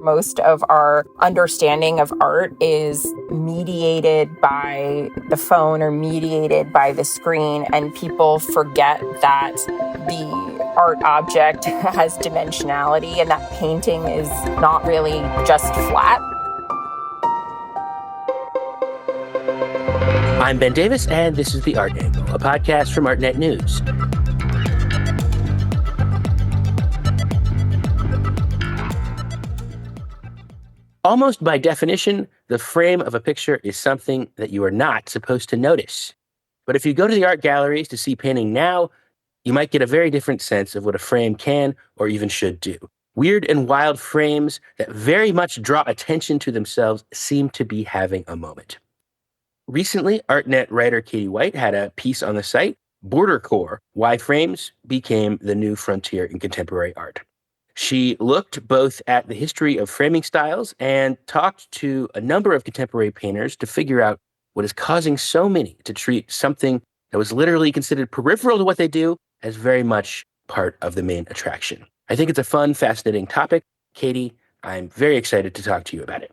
Most of our understanding of art is mediated by the phone or mediated by the screen, and people forget that the art object has dimensionality and that painting is not really just flat. I'm Ben Davis, and this is The Art Angle, a podcast from ArtNet News. Almost by definition, the frame of a picture is something that you are not supposed to notice. But if you go to the art galleries to see painting now, you might get a very different sense of what a frame can or even should do. Weird and wild frames that very much draw attention to themselves seem to be having a moment. Recently, ArtNet writer Katie White had a piece on the site, Bordercore: Why Frames Became the New Frontier in Contemporary Art. She looked both at the history of framing styles and talked to a number of contemporary painters to figure out what is causing so many to treat something that was literally considered peripheral to what they do as very much part of the main attraction. I think it's a fun, fascinating topic. Katie, I'm very excited to talk to you about it.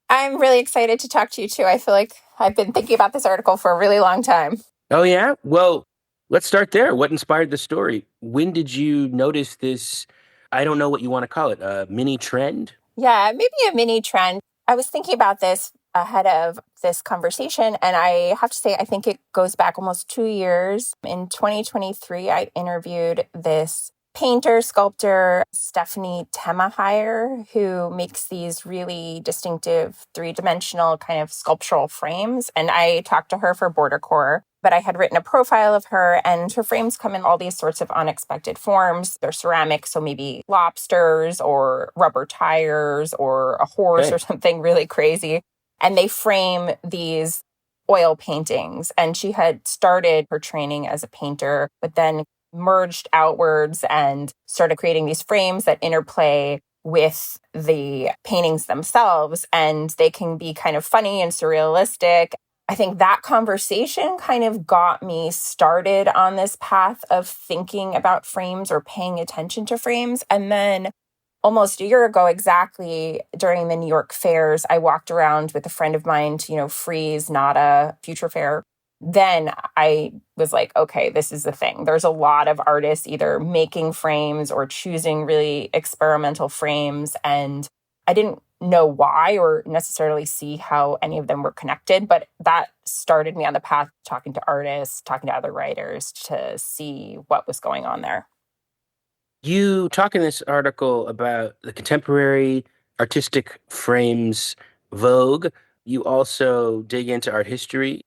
I'm really excited to talk to you too. I feel like I've been thinking about this article for a really long time. Oh, yeah? Well, let's start there. What inspired the story? When did you notice this, I don't know what you want to call it, a mini trend? Yeah, maybe a mini trend. I was thinking about this ahead of this conversation, and I have to say, I think it goes back almost 2 years. In 2023, I interviewed this painter, sculptor, Stephanie Temaheyer, who makes these really distinctive three-dimensional kind of sculptural frames. And I talked to her for Bordercore, but I had written a profile of her, and her frames come in all these sorts of unexpected forms. They're ceramic, so maybe lobsters or rubber tires or a horse or something really crazy. And they frame these oil paintings. And she had started her training as a painter, but then merged outwards and started creating these frames that interplay with the paintings themselves. And they can be kind of funny and surrealistic. I think that conversation kind of got me started on this path of thinking about frames or paying attention to frames. And then almost a year ago exactly, during the New York fairs, I walked around with a friend of mine to, Frieze, Nada, Future Fair. Then I was like, okay, this is the thing. There's a lot of artists either making frames or choosing really experimental frames. And I didn't know why or necessarily see how any of them were connected, but that started me on the path talking to artists, talking to other writers to see what was going on there. You talk in this article about the contemporary artistic frames vogue. You also dig into art history.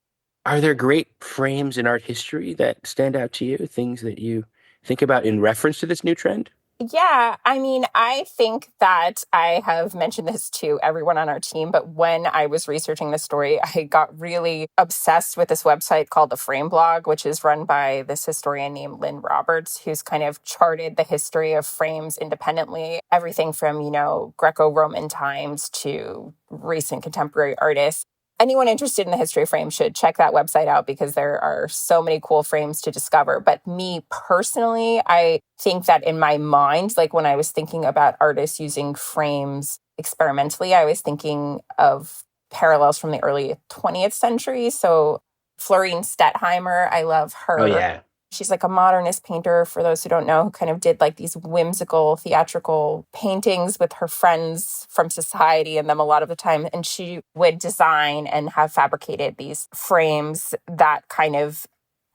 Are there great frames in art history that stand out to you, things that you think about in reference to this new trend? Yeah, I think that I have mentioned this to everyone on our team, but when I was researching this story, I got really obsessed with this website called the Frame Blog, which is run by this historian named Lynn Roberts, who's kind of charted the history of frames independently, everything from, Greco-Roman times to recent contemporary artists. Anyone interested in the history of frames should check that website out because there are so many cool frames to discover. But me personally, I think that in my mind, like when I was thinking about artists using frames experimentally, I was thinking of parallels from the early 20th century. So Florine Stettheimer, I love her. Oh, yeah. She's like a modernist painter, for those who don't know, who kind of did like these whimsical theatrical paintings with her friends from society and them a lot of the time. And she would design and have fabricated these frames that kind of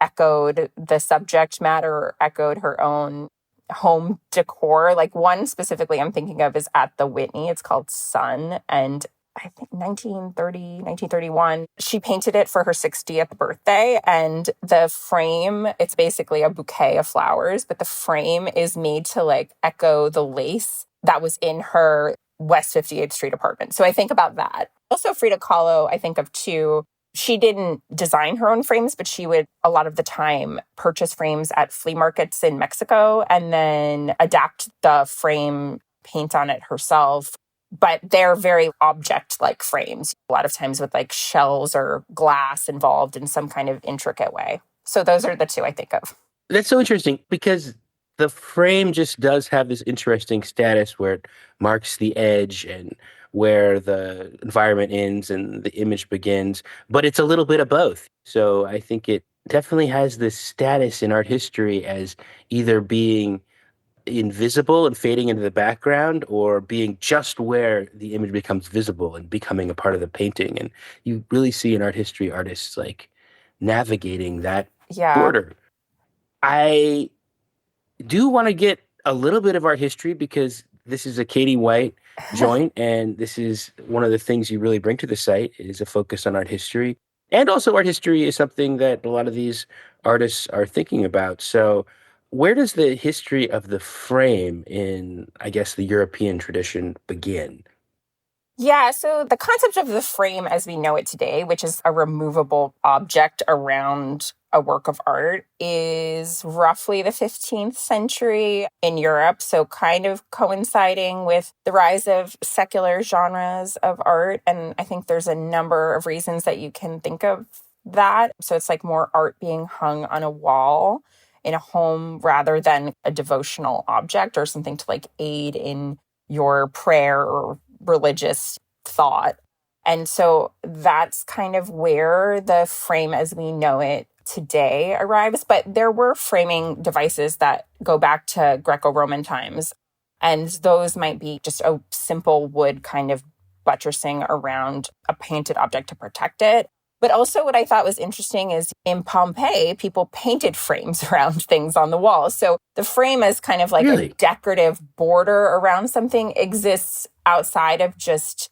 echoed the subject matter or echoed her own home decor. Like one specifically I'm thinking of is at the Whitney. It's called Sun. And I think 1931, she painted it for her 60th birthday. And the frame, it's basically a bouquet of flowers, but the frame is made to like echo the lace that was in her West 58th Street apartment. So I think about that. Also, Frida Kahlo, I think of too. She didn't design her own frames, but she would a lot of the time purchase frames at flea markets in Mexico and then adapt the frame, paint on it herself. But they're very object-like frames, a lot of times with like shells or glass involved in some kind of intricate way. So those are the two I think of. That's so interesting because The frame just does have this interesting status where it marks the edge and where the environment ends and the image begins, but it's a little bit of both. So I think it definitely has this status in art history as either being invisible and fading into the background or being just where the image becomes visible and becoming a part of the painting. And you really see in art history artists like navigating that Yeah. border. I do want to get a little bit of art history because this is a Katie White joint, and this is one of the things you really bring to the site is a focus on art history. And also art history is something that a lot of these artists are thinking about. So where does the history of the frame in, I guess, the European tradition begin? Yeah, so the concept of the frame as we know it today, which is a removable object around a work of art, is roughly the 15th century in Europe. So, kind of coinciding with the rise of secular genres of art. And I think there's a number of reasons that you can think of that. So, it's like more art being hung on a wall in a home rather than a devotional object or something to like aid in your prayer or religious thought. And so that's kind of where the frame as we know it today arrives. But there were framing devices that go back to Greco-Roman times. And those might be just a simple wood kind of buttressing around a painted object to protect it. But also, what I thought was interesting is in Pompeii, people painted frames around things on the wall. So the frame as kind of like a Really? decorative border around something exists outside of just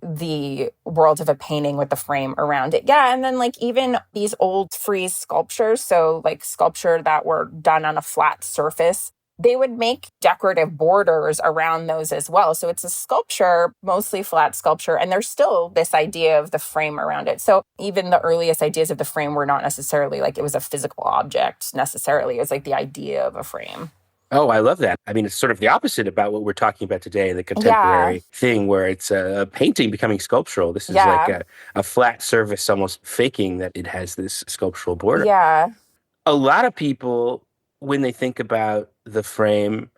the world of a painting with the frame around it. Yeah. And then like even these old frieze sculptures, so like sculpture that were done on a flat surface, they would make decorative borders around those as well. So it's a sculpture, mostly flat sculpture, and there's still this idea of the frame around it. So even the earliest ideas of the frame were not necessarily like it was a physical object necessarily. It was like the idea of a frame. Oh, I love that. I mean, it's sort of the opposite about what we're talking about today, the Yeah. contemporary thing where it's a painting becoming sculptural. This is like Yeah. a flat surface, almost faking that it has this sculptural border. Yeah. A lot of people, when they think about the frame,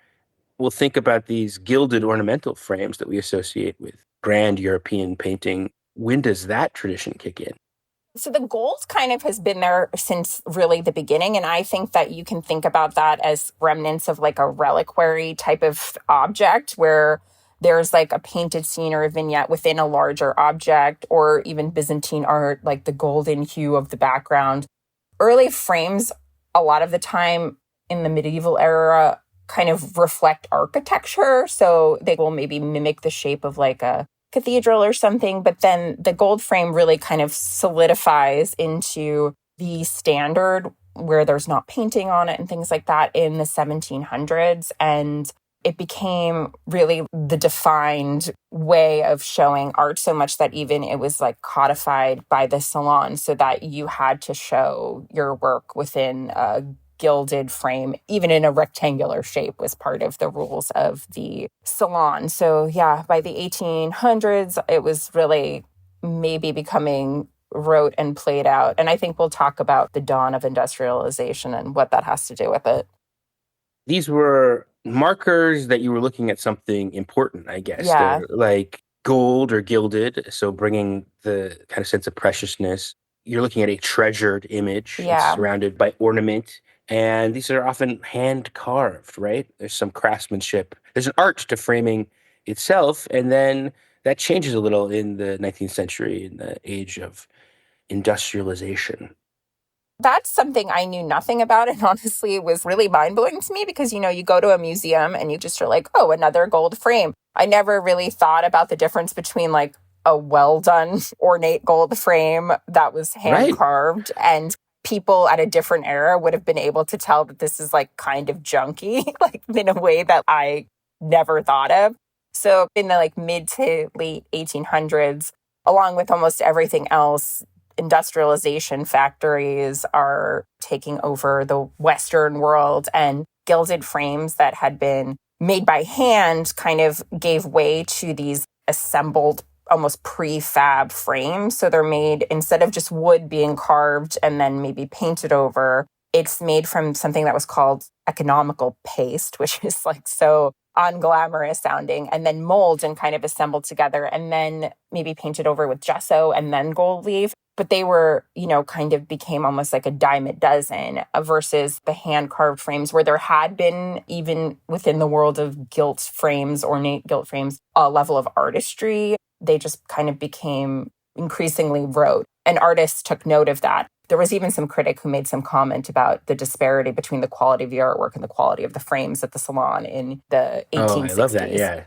will think about these gilded ornamental frames that we associate with grand European painting. When does that tradition kick in? So the gold kind of has been there since really the beginning. And I think that you can think about that as remnants of like a reliquary type of object where there's like a painted scene or a vignette within a larger object, or even Byzantine art, like the golden hue of the background. Early frames, a lot of the time in the medieval era, kind of reflect architecture. So they will maybe mimic the shape of like a cathedral or something, but then the gold frame really kind of solidifies into the standard where there's not painting on it and things like that in the 1700s. And it became really the defined way of showing art, so much that even it was like codified by the salon, so that you had to show your work within a gilded frame, even in a rectangular shape, was part of the rules of the salon. So yeah, by the 1800s, it was really maybe becoming rote and played out. And I think we'll talk about the dawn of industrialization and what that has to do with it. These were markers that you were looking at something important, I guess. Yeah, They're like gold or gilded, so bringing the kind of sense of preciousness. You're looking at a treasured image. It's yeah. surrounded by ornament, and these are often hand carved, right? There's some craftsmanship. There's an art to framing itself, and then that changes a little in the 19th century, in the age of industrialization. That's something I knew nothing about. And honestly, it was really mind blowing to me because, you know, you go to a museum and you just are like, oh, another gold frame. I never really thought about the difference between like a well done, ornate gold frame that was hand Right. carved, and people at a different era would have been able to tell that this is like kind of junky, like in a way that I never thought of. So in the like mid to late 1800s, along with almost everything else, industrialization factories are taking over the Western world, and gilded frames that had been made by hand kind of gave way to these assembled, almost prefab frames. So they're made instead of just wood being carved and then maybe painted over. it's made from something that was called economical paste, which is like so unglamorous sounding, and then mold and kind of assembled together and then maybe painted over with gesso and then gold leaf. But they were, kind of became almost like a dime a dozen versus the hand carved frames where there had been, even within the world of gilt frames, ornate gilt frames, a level of artistry. They just kind of became increasingly rote. And artists took note of that. There was even some critic who made some comment about the disparity between the quality of the artwork and the quality of the frames at the salon in the 1860s. Oh, I love that. Yeah.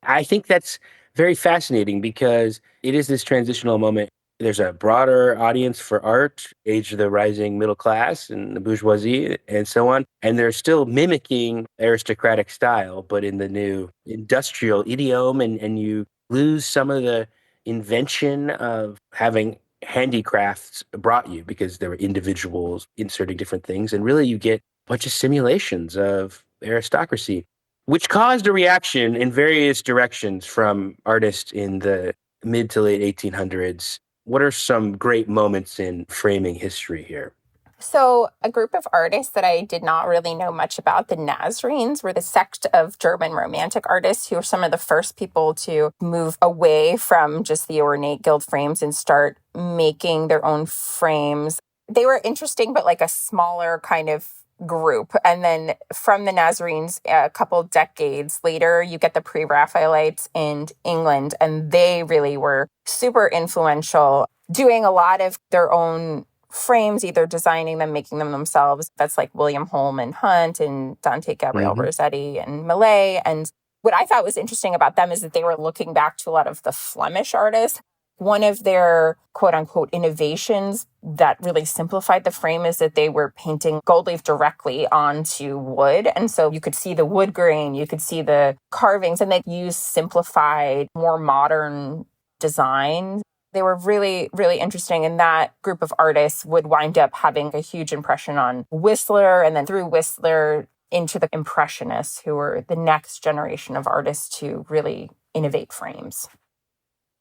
I think that's very fascinating because it is this transitional moment. There's a broader audience for art, age of the rising middle class and the bourgeoisie and so on. And they're still mimicking aristocratic style, but in the new industrial idiom. And you lose some of the invention of having handicrafts brought you because there were individuals inserting different things. And really you get a bunch of simulations of aristocracy, which caused a reaction in various directions from artists in the mid to late 1800s. What are some great moments in framing history here? So a group of artists that I did not really know much about, the Nazarenes, were the sect of German Romantic artists who were some of the first people to move away from just the ornate gilt frames and start making their own frames. They were interesting, but like a smaller kind of group. And then from the Nazarenes, a couple decades later, you get the PreRaphaelites in England, and they really were super influential, doing a lot of their own frames, either designing them, making them themselves. That's like William Holman Hunt and Dante Gabriel Rossetti and Millet. And what I thought was interesting about them is that they were looking back to a lot of the Flemish artists. One of their quote unquote innovations that really simplified the frame is that they were painting gold leaf directly onto wood. And so you could see the wood grain, you could see the carvings, and they used simplified, more modern design. They were really, really interesting. And that group of artists would wind up having a huge impression on Whistler, and then through Whistler into the Impressionists, who were the next generation of artists to really innovate frames.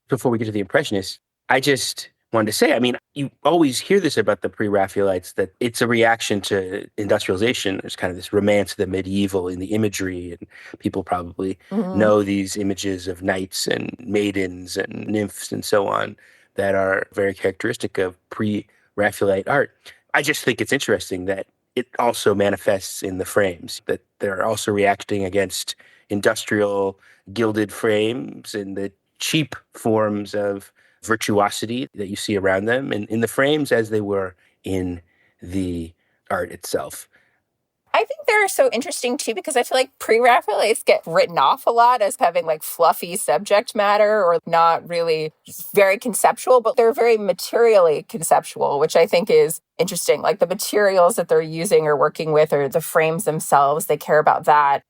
Before we get to the Impressionists, I just wanted to say, I mean, you always hear this about the Pre-Raphaelites, that it's a reaction to industrialization. There's kind of this romance of the medieval in the imagery, and people probably know these images of knights and maidens and nymphs and so on that are very characteristic of Pre-Raphaelite art. I just think it's interesting that it also manifests in the frames, that they're also reacting against industrial gilded frames and the cheap forms of virtuosity that you see around them in the frames as they were in the art itself. I think they're so interesting too, because I feel like Pre-Raphaelites get written off a lot as having like fluffy subject matter or not really very conceptual, but they're very materially conceptual, which I think is interesting. Like the materials that they're using or working with, or the frames themselves, they care about that.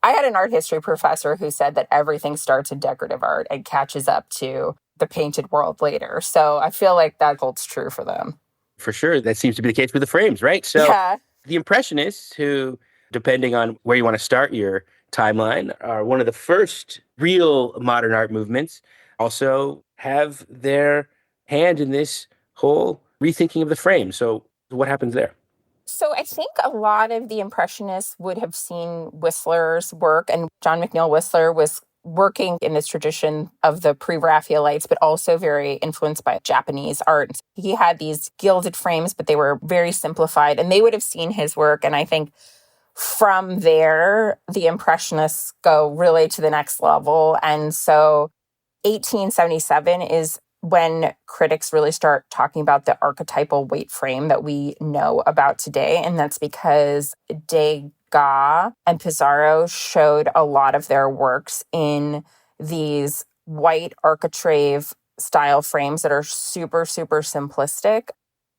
I had an art history professor who said that everything starts in decorative art and catches up to the painted world later. So I feel like that holds true for them. For sure. That seems to be the case with the frames, right? So yeah. The Impressionists, who, depending on where you want to start your timeline, are one of the first real modern art movements, also have their hand in this whole rethinking of the frame. So what happens there? So I think a lot of the Impressionists would have seen Whistler's work, and John McNeill Whistler was working in this tradition of the Pre-Raphaelites, but also very influenced by Japanese art. He had these gilded frames, but they were very simplified, and they would have seen his work. And I think from there, the Impressionists go really to the next level. And so 1877 is when critics really start talking about the archetypal weight frame that we know about today. And that's because Degas and Pissarro showed a lot of their works in these white architrave style frames that are super, super simplistic.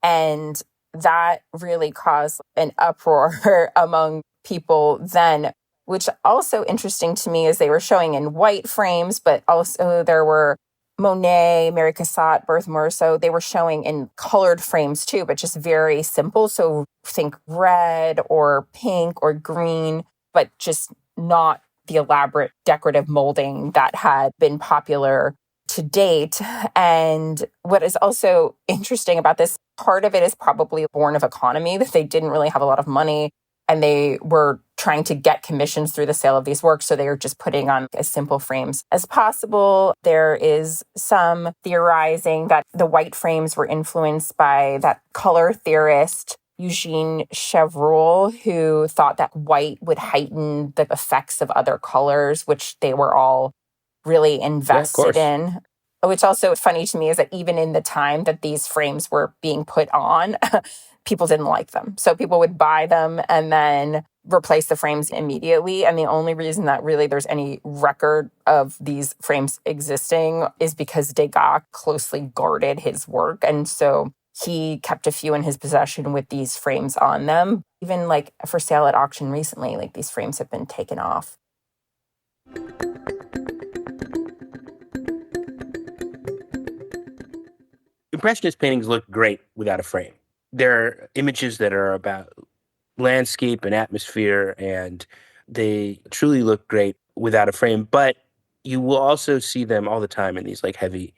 And that really caused an uproar among people then, which also interesting to me is they were showing in white frames, but also there were Monet, Mary Cassatt, Berthe Morisot, they were showing in colored frames too, but just very simple. So think red or pink or green, but just not the elaborate decorative molding that had been popular to date. And what is also interesting about this, part of it is probably born of economy, that they didn't really have a lot of money and they were trying to get commissions through the sale of these works. So they were just putting on as simple frames as possible. There is some theorizing that the white frames were influenced by that color theorist, Eugene Chevreul, who thought that white would heighten the effects of other colors, which they were all really invested in. Which also funny to me is that even in the time that these frames were being put on, people didn't like them. So people would buy them and then replace the frames immediately. And the only reason that really there's any record of these frames existing is because Degas closely guarded his work. And so he kept a few in his possession with these frames on them. Even like for sale at auction recently, like these frames have been taken off. Impressionist paintings look great without a frame. They're images that are about landscape and atmosphere, and they truly look great without a frame. But you will also see them all the time in these like heavy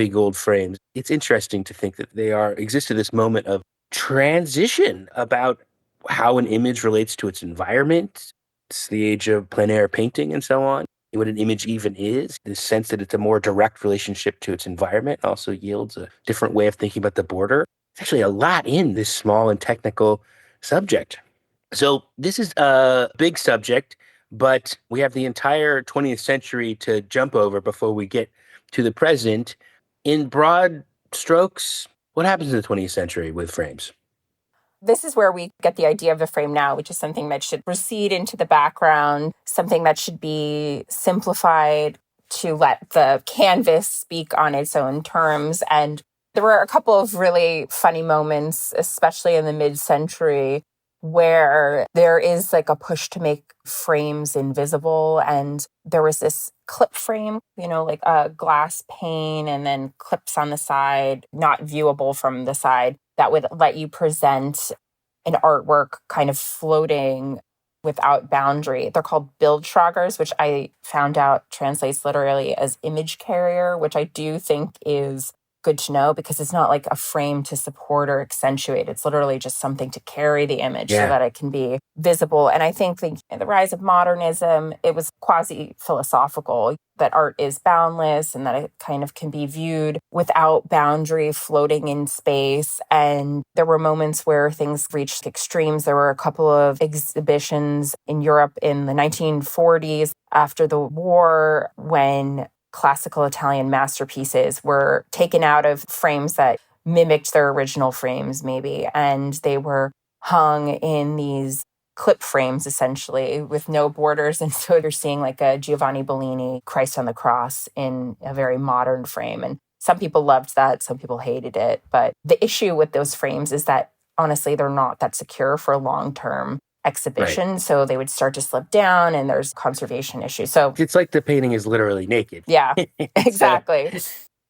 gold frames. It's interesting to think that they exist at this moment of transition about how an image relates to its environment. It's the age of plein air painting and so on. What an image even is, the sense that it's a more direct relationship to its environment also yields a different way of thinking about the border. There's actually a lot in this small and technical subject. So this is a big subject, but we have the entire 20th century to jump over before we get to the present. In broad strokes, what happens in the 20th century with frames? This is where we get the idea of the frame now, which is something that should recede into the background, something that should be simplified to let the canvas speak on its own terms. And there were a couple of really funny moments, especially in the mid-century, where there is like a push to make frames invisible. And there was this clip frame, like a glass pane and then clips on the side, not viewable from the side, that would let you present an artwork kind of floating without boundary. They're called Bildschragers, which I found out translates literally as image carrier, which I do think is good to know because it's not like a frame to support or accentuate. It's literally just something to carry the image so that it can be visible. And I think the rise of modernism, it was quasi-philosophical that art is boundless and that it kind of can be viewed without boundary, floating in space. And there were moments where things reached extremes. There were a couple of exhibitions in Europe in the 1940s after the war when classical Italian masterpieces were taken out of frames that mimicked their original frames, maybe, and they were hung in these clip frames, essentially, with no borders. And so you're seeing like a Giovanni Bellini Christ on the Cross in a very modern frame. And some people loved that, some people hated it. But the issue with those frames is that, honestly, they're not that secure for long-term exhibition. Right. So they would start to slip down and there's conservation issues. So it's like the painting is literally naked. Yeah, exactly.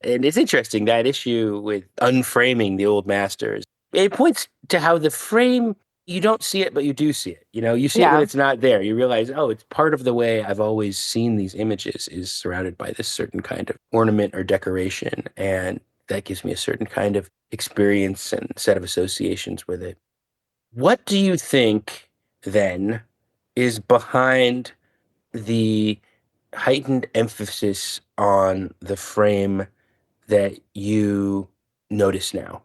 And it's interesting, that issue with unframing the old masters. It points to how the frame, you don't see it, but you do see it. You see it when it's not there. You realize, oh, it's part of the way I've always seen these images is surrounded by this certain kind of ornament or decoration. And that gives me a certain kind of experience and set of associations with it. What do you think then is behind the heightened emphasis on the frame that you notice now?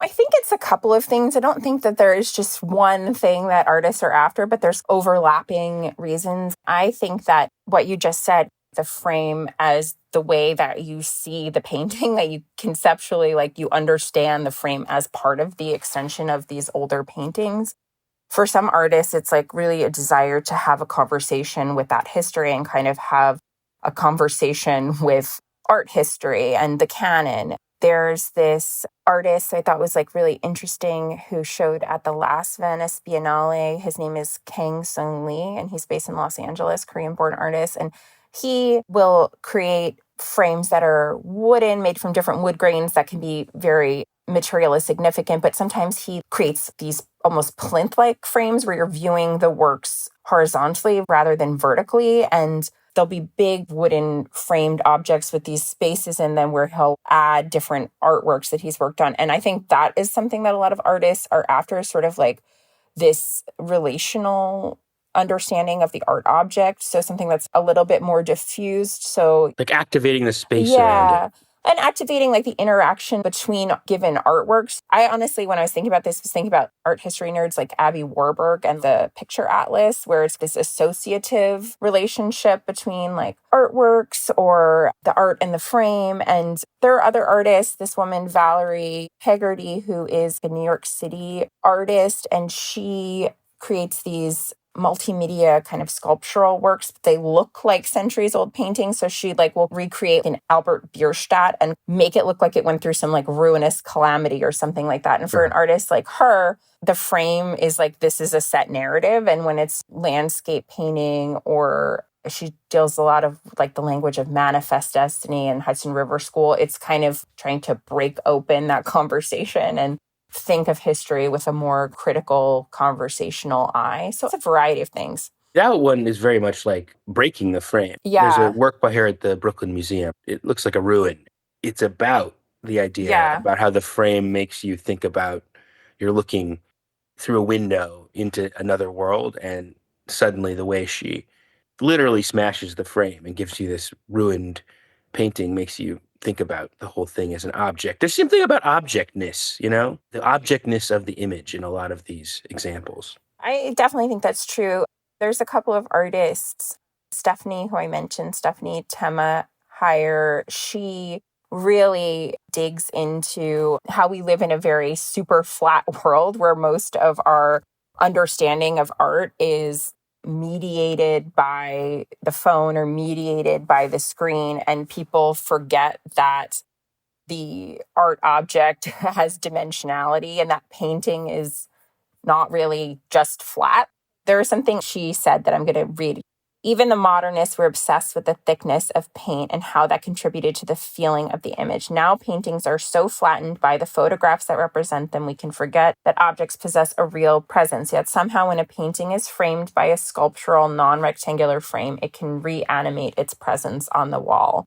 I think it's a couple of things. I don't think that there is just one thing that artists are after, but there's overlapping reasons. I think that what you just said, the frame as the way that you see the painting, that you conceptually, like you understand the frame as part of the extension of these older paintings. For some artists, it's like really a desire to have a conversation with that history and kind of have a conversation with art history and the canon. There's this artist I thought was like really interesting who showed at the last Venice Biennale. His name is Kang Sung Lee, and he's based in Los Angeles, Korean-born artist. And he will create frames that are wooden, made from different wood grains that can be very material is significant, but sometimes he creates these almost plinth-like frames where you're viewing the works horizontally rather than vertically. And there'll be big wooden framed objects with these spaces in them where he'll add different artworks that he's worked on. And I think that is something that a lot of artists are after, sort of like this relational understanding of the art object. So something that's a little bit more diffused. So like activating the space around it. And activating like the interaction between given artworks. I honestly, when I was thinking about this, was thinking about art history nerds like Abby Warburg and the Picture Atlas, where it's this associative relationship between like artworks or the art and the frame. And there are other artists, this woman, Valerie Hegarty, who is a New York City artist, and she creates these multimedia kind of sculptural works. They look like centuries old paintings. So she like will recreate an Albert Bierstadt and make it look like it went through some like ruinous calamity or something like that. And for an artist like her, the frame is like, this is a set narrative. And when it's landscape painting, or she deals a lot of like the language of manifest destiny and Hudson River School, it's kind of trying to break open that conversation and think of history with a more critical, conversational eye. So it's a variety of things. That one is very much like breaking the frame. Yeah. There's a work by her at the Brooklyn Museum. It looks like a ruin. It's about the idea about how the frame makes you think about you're looking through a window into another world, and suddenly the way she literally smashes the frame and gives you this ruined painting makes you think about the whole thing as an object. There's something about objectness, the objectness of the image in a lot of these examples. I definitely think that's true. There's a couple of artists, Stephanie, who I mentioned, Stephanie Tema Heyer, she really digs into how we live in a very super flat world where most of our understanding of art is mediated by the phone or mediated by the screen, and people forget that the art object has dimensionality and that painting is not really just flat. There is something she said that I'm going to read. Even the modernists were obsessed with the thickness of paint and how that contributed to the feeling of the image. Now paintings are so flattened by the photographs that represent them, we can forget that objects possess a real presence. Yet somehow when a painting is framed by a sculptural, non-rectangular frame, it can reanimate its presence on the wall.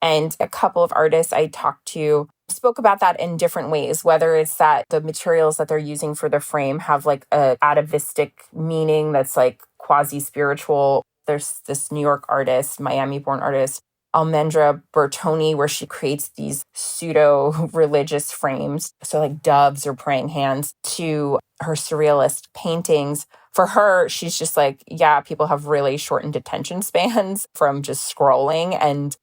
And a couple of artists I talked to spoke about that in different ways, whether it's that the materials that they're using for the frame have like a atavistic meaning that's like quasi-spiritual. There's this New York artist, Miami-born artist, Almendra Bertoni, where she creates these pseudo-religious frames, so like doves or praying hands, to her surrealist paintings. For her, she's just like, yeah, people have really shortened attention spans from just scrolling, and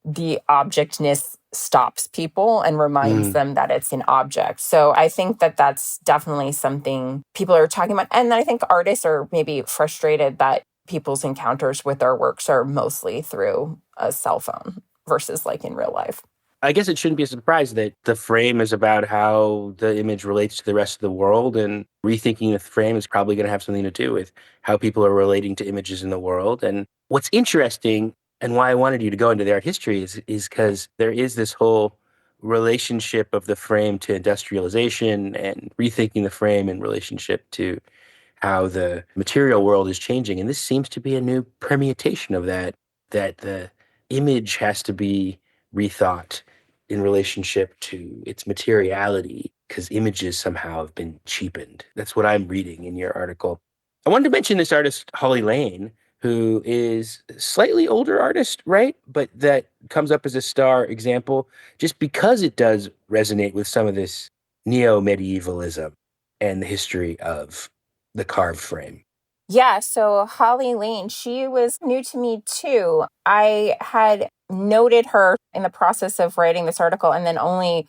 the objectness stops people and reminds them that it's an object. So I think that that's definitely something people are talking about. And I think artists are maybe frustrated that people's encounters with their works are mostly through a cell phone versus like in real life. I guess it shouldn't be a surprise that the frame is about how the image relates to the rest of the world, and rethinking the frame is probably going to have something to do with how people are relating to images in the world. And what's interesting, and why I wanted you to go into the art history, is because there is this whole relationship of the frame to industrialization and rethinking the frame in relationship to how the material world is changing. And this seems to be a new permutation of that the image has to be rethought in relationship to its materiality, because images somehow have been cheapened. That's what I'm reading in your article. I wanted to mention this artist, Holly Lane, who is a slightly older artist, right? But that comes up as a star example just because it does resonate with some of this neo-medievalism and the history of the carved frame. Yeah, so Holly Lane, she was new to me too. I had noted her in the process of writing this article and then only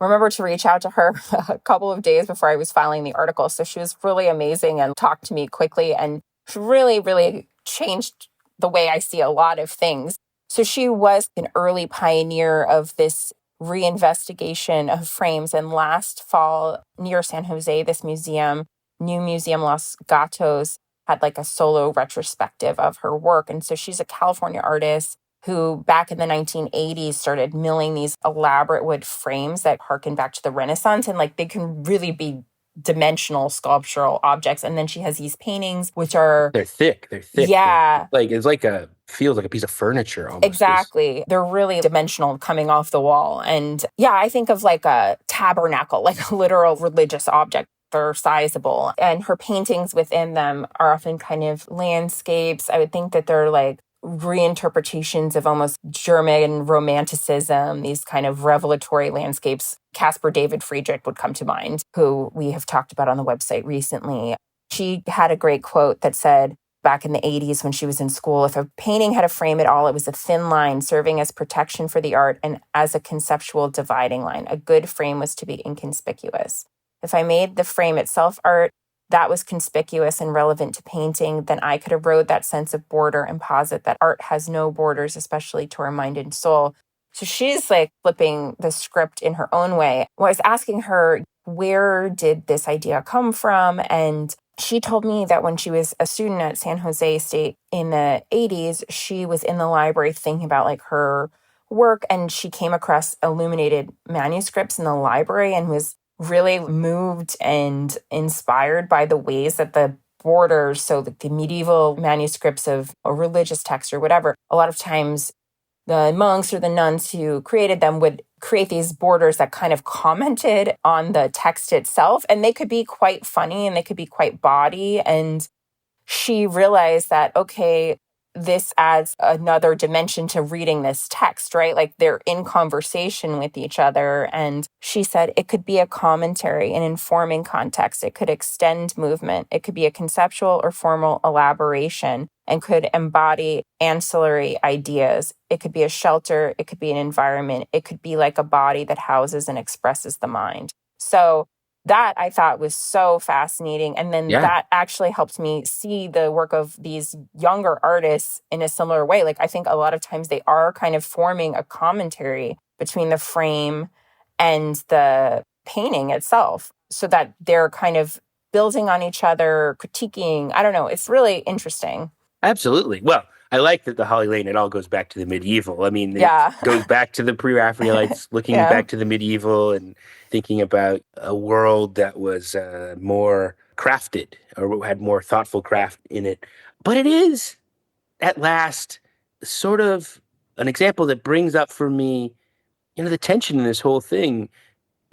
remembered to reach out to her a couple of days before I was filing the article. So she was really amazing and talked to me quickly, and she really, really changed the way I see a lot of things. So she was an early pioneer of this reinvestigation of frames. And last fall, near San Jose, this museum, New Museum Los Gatos, had like a solo retrospective of her work. And so she's a California artist who back in the 1980s started milling these elaborate wood frames that harken back to the Renaissance. And like they can really be dimensional sculptural objects. And then she has these paintings, which are... They're thick. Yeah. Like it's like a feels like a piece of furniture almost. Exactly. They're really dimensional coming off the wall. And yeah, I think of like a tabernacle, like a literal religious object. They're sizable. And her paintings within them are often kind of landscapes. I would think that they're like reinterpretations of almost German romanticism, these kind of revelatory landscapes. Caspar David Friedrich would come to mind, who we have talked about on the website recently. She had a great quote that said, back in the 80s when she was in school, if a painting had a frame at all, it was a thin line serving as protection for the art and as a conceptual dividing line. A good frame was to be inconspicuous. If I made the frame itself art, that was conspicuous and relevant to painting, then I could erode that sense of border and posit that art has no borders, especially to our mind and soul. So she's like flipping the script in her own way. Well, I was asking her, where did this idea come from? And she told me that when she was a student at San Jose State in the 80s, she was in the library thinking about like her work, and she came across illuminated manuscripts in the library and was really moved and inspired by the ways that the borders, so the medieval manuscripts of a religious text or whatever, a lot of times the monks or the nuns who created them would create these borders that kind of commented on the text itself. And they could be quite funny and they could be quite bawdy. And she realized that, okay, this adds another dimension to reading this text, right? Like they're in conversation with each other. And she said it could be a commentary, an informing context. It could extend movement. It could be a conceptual or formal elaboration and could embody ancillary ideas. It could be a shelter. It could be an environment. It could be like a body that houses and expresses the mind. So that I thought was so fascinating. And then that actually helps me see the work of these younger artists in a similar way. Like I think a lot of times they are kind of forming a commentary between the frame and the painting itself so that they're kind of building on each other, critiquing. I don't know. It's really interesting. Absolutely. Well, I like that the Holly Lane, it all goes back to the medieval. I mean, it goes back to the pre-Raphaelites, looking back to the medieval and thinking about a world that was more crafted or had more thoughtful craft in it. But it is, at last, sort of an example that brings up for me, the tension in this whole thing.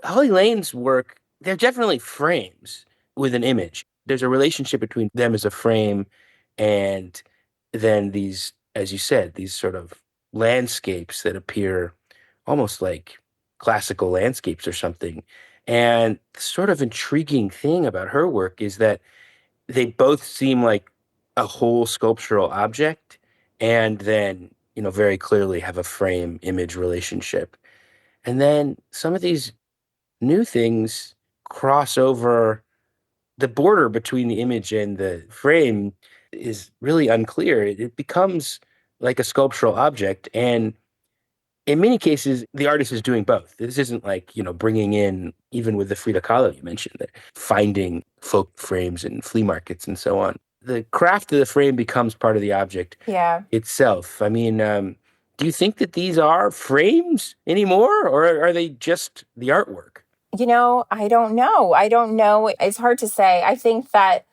Holly Lane's work, they're definitely frames with an image. There's a relationship between them as a frame and then these, as you said, these sort of landscapes that appear almost like classical landscapes or something. And the sort of intriguing thing about her work is that they both seem like a whole sculptural object and then, very clearly have a frame image relationship. And then some of these new things cross over. The border between the image and the frame is really unclear. It becomes like a sculptural object. And in many cases, the artist is doing both. This isn't like, bringing in, even with the Frida Kahlo you mentioned, that finding folk frames in flea markets and so on. The craft of the frame becomes part of the object itself. I mean, do you think that these are frames anymore, or are they just the artwork? I don't know. It's hard to say. I think that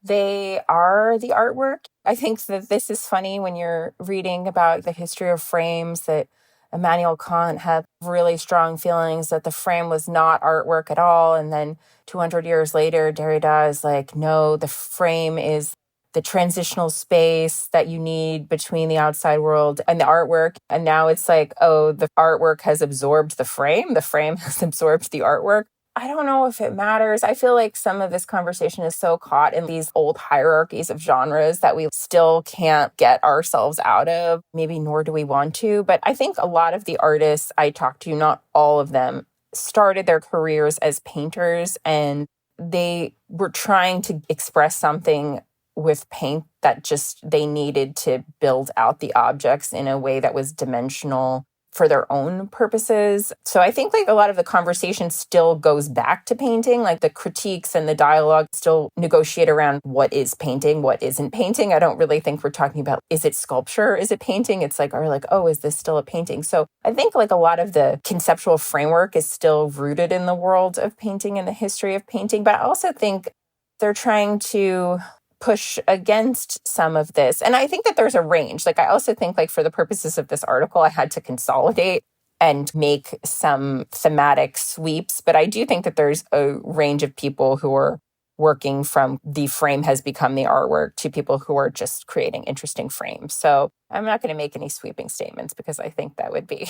they are the artwork. I think that this is funny when you're reading about the history of frames, that Immanuel Kant had really strong feelings that the frame was not artwork at all. And then 200 years later, Derrida is like, no, the frame is the transitional space that you need between the outside world and the artwork. And now it's like, oh, the artwork has absorbed the frame has absorbed the artwork. I don't know if it matters. I feel like some of this conversation is so caught in these old hierarchies of genres that we still can't get ourselves out of. Maybe nor do we want to. But I think a lot of the artists I talked to, not all of them, started their careers as painters, and they were trying to express something with paint that just they needed to build out the objects in a way that was dimensional for their own purposes. So I think like a lot of the conversation still goes back to painting, like the critiques and the dialogue still negotiate around what is painting, what isn't painting. I don't really think we're talking about, is it sculpture? Is it painting? It's like, or like, oh, is this still a painting? So I think like a lot of the conceptual framework is still rooted in the world of painting and the history of painting. But I also think they're trying to push against some of this. And I think that there's a range. Like, I also think, like, for the purposes of this article, I had to consolidate and make some thematic sweeps. But I do think that there's a range of people who are working from the frame has become the artwork to people who are just creating interesting frames. So I'm not going to make any sweeping statements because I think that would be...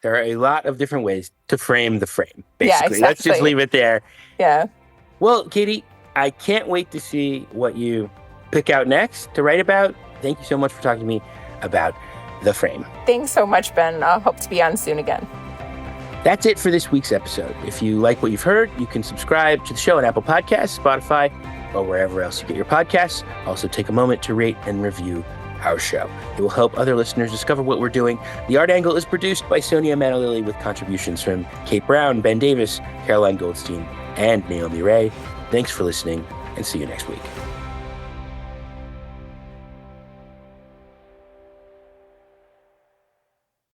There are a lot of different ways to frame the frame, basically. Yeah, exactly. Let's just leave it there. Yeah. Well, Katie, I can't wait to see what you pick out next to write about. Thank you so much for talking to me about the frame. Thanks so much, Ben. I hope to be on soon again. That's it for this week's episode. If you like what you've heard, you can subscribe to the show on Apple Podcasts, Spotify, or wherever else you get your podcasts. Also, take a moment to rate and review our show. It will help other listeners discover what we're doing. The Art Angle is produced by Sonia Manalili with contributions from Kate Brown, Ben Davis, Caroline Goldstein, and Naomi Ray. Thanks for listening, and see you next week.